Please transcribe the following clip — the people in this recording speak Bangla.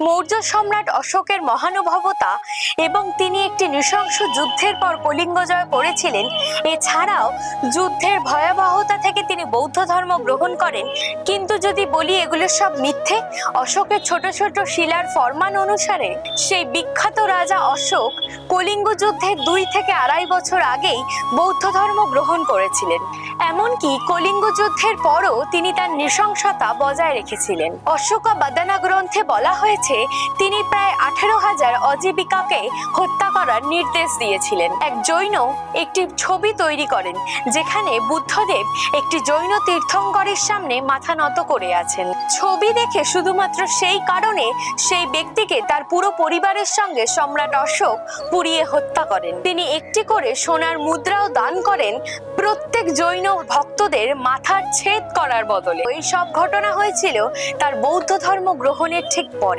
মৌর্য সম্রাট অশোকের মহানুভবতা এবং তিনি একটি নৃশংস যুদ্ধের পর কলিঙ্গ জয় করেছিলেন, এছাড়াও যুদ্ধের ভয়াবহতা থেকে তিনি বৌদ্ধ ধর্ম গ্রহণ করেন। কিন্তু যদি বলি এগুলো সব মিথ্যে, অশোকের ছোট ছোট শিলার ফরমান অনুসারে সেই বিখ্যাত রাজা অশোক কলিঙ্গ যুদ্ধের 2 থেকে 2.5 বছর আগেই বৌদ্ধ ধর্ম গ্রহণ করেছিলেন। এমনকি কলিঙ্গ যুদ্ধের পরও তিনি তার নৃশংসতা বজায় রেখেছিলেন। অশোকবদানা গ্রন্থে বলা হয়েছে তিনি প্রায় 18,000 অজীবিকাকে হত্যা করার নির্দেশ দিয়েছিলেন। এক জৈন একটি ছবি তৈরি করেন যেখানে বুদ্ধদেব একটি জৈন তীর্থঙ্করের সামনে মাথা নত করে আছেন। ছবি দেখে শুধুমাত্র সেই কারণে সেই ব্যক্তিকে তার পুরো পরিবারের সঙ্গে সম্রাট অশোক পুড়িয়ে হত্যা করেন। তিনি একটি করে সোনার মুদ্রাও দান করেন প্রত্যেক জৈন ভক্তদের মাথার ছেদ করার বদলে। এই সব ঘটনা হয়েছিল তার বৌদ্ধ ধর্ম গ্রহণের ঠিক পরে।